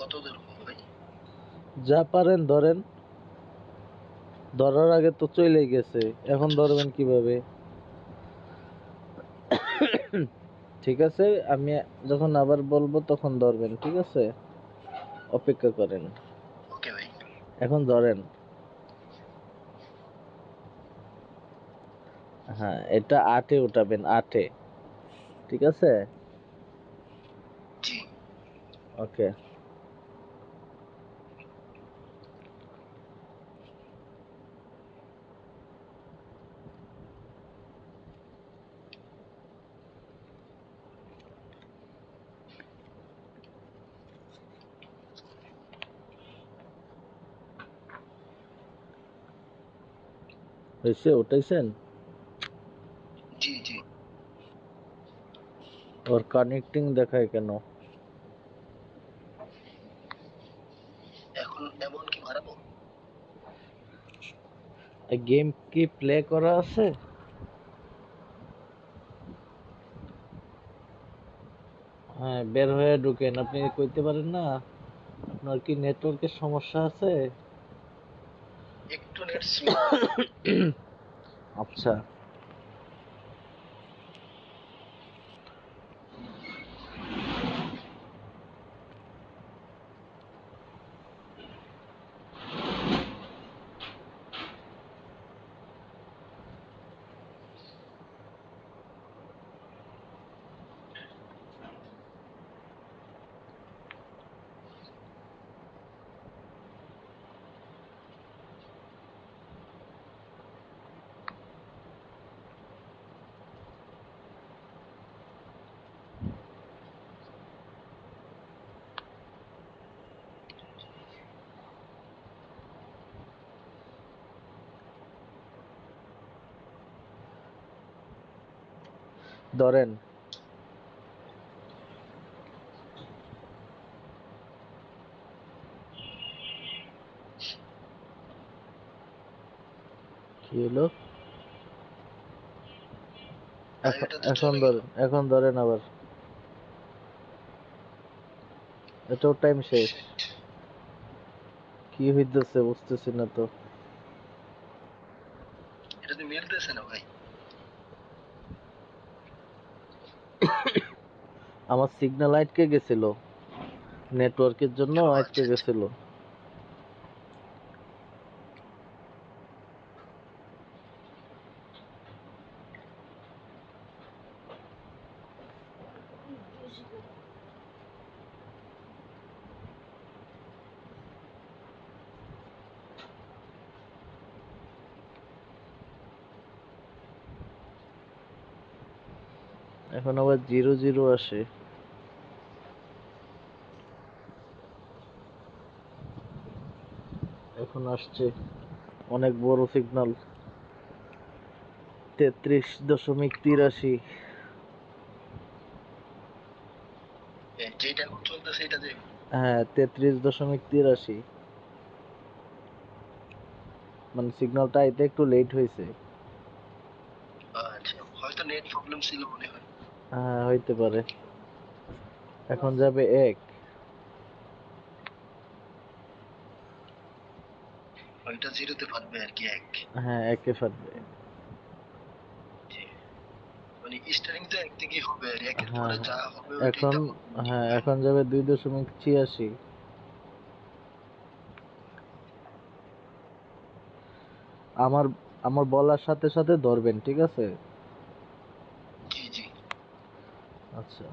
কত ধরবো ভাই? যা পারেন ধরেন, ধরার আগে তো চলেই গেছে, এখন ধরবেন কিভাবে? ঠিক আছে, আমি যখন আবার বলবো তখন ধরবেন, ঠিক আছে? অপেক্ষা করেন। ওকে ভাই। এখন ধরেন। হ্যাঁ, এটা 8-এ উঠাবেন, 8-এ। ঠিক আছে? জি। ওকে। হয়েছে, উঠাইছেন? জি জি। ওর কানেক্টিং দেখায় কেন? এখন এমন কি মারাবো? গেম কি প্লে করা আছে? হ্যাঁ, বের হয়ে ঢুকেন। আপনি কইতে পারেন না আপনার কি নেটওয়ার্কের সমস্যা আছে? একটু নেট স্লো। আচ্ছা, ধরেন। কি হলো? ভাই এটা তো এখন চলে গেল। ধরেন, এখন ধরেন আবার। এটাও টাইম শেষ। Shit. কি হইতেছে বুঝতেছি না তো। এটা তো মিলতেছে না ভাই। আমার সিগন্যাল আটকে গেছিল, নেটওয়ার্কের জন্য ও আটকে আচ্ছা আচ্ছা। গেছিল। এখন আবার 0-0 আসে। এখন আসছে অনেক বড় সিগন্যাল, 33.83। যেটা এখন চলতেছে এটা যে। হ্যাঁ, 33.83। মানে সিগন্যালটা আইতে একটু লেট হয়েছে। আচ্ছা, হয়তো নেট প্রবলেম ছিল মনে হয়। হ্যাঁ, হইতে পারে। এখন যাবে 1। ওইটা জিরোতে ফাটবে আর কি এক। হ্যাঁ, 1-এ ফাটবে। জি। মানে স্টারিং তো একদিকেই হবে আর একের হ্যাঁ, পরে যা হবে ওইটাই এখন, তেমন। হ্যাঁ এখন যাবে 2.86। আমার আমার বলার সাথে সাথে ধরবেন, ঠিক আছে? জি জি। আচ্ছা,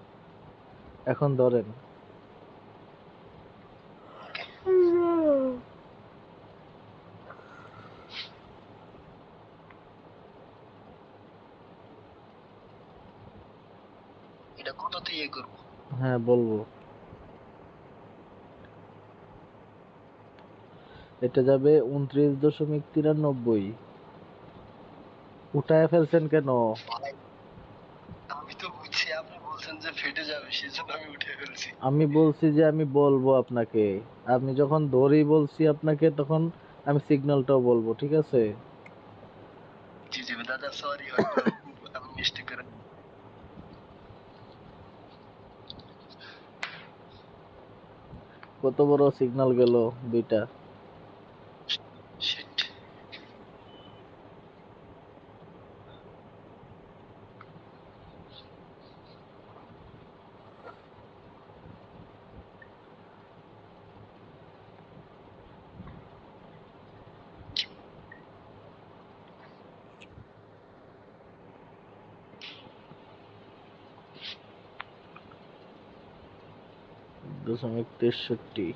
এখন ধরেন। ওকে। এটা কততে ইয়ে করবো? হ্যাঁ, বলবো। এটা যাবে 29.93। উঠায় ফেলছেন কেন? ভাই আমি তো বুঝছি আপনি বলছেন যে ফেটে যাবে সেজন্য আমি উঠে ফেলছি। আমি বলছি যে আমি বলবো আপনাকে। আমি যখন ধরেই বলছি আপনাকে, তখন আমি সিগন্যালটাও বলবো, ঠিক আছে? জি জি দাদা, সরি হয়তো আমি মিস্টেক করে। কত বড় সিগন্যাল গেল, দুইটা। শিট। দশমিক 63।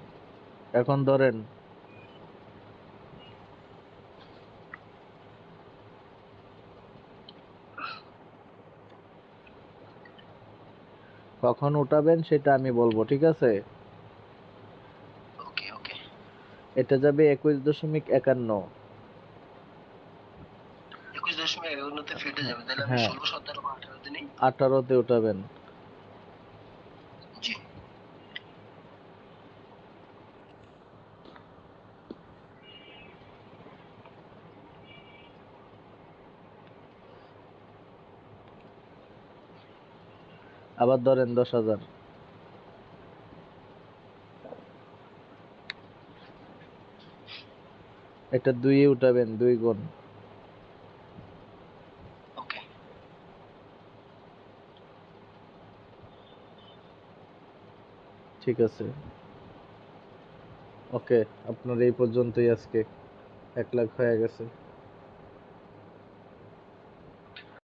এখন ধরেন। কখন উঠাবেন সেটা আমি বলবো, ঠিক আছে? ওকে ওকে। এটা যাবে 21.51। 21.51 ফেটে যাবে, তাহলে আমি হ্যাঁ, 16, 17 বা 18 দিনেই। 18তে উঠাবেন। জি। আবার ধরেন 10,000। এটা 2-এ উঠাবেন, 2 গুণ। ওকে। ঠিক আছে। ওকে, আপনার এই পর্যন্তই আজকে। 1 লাখ হয়ে গেছে।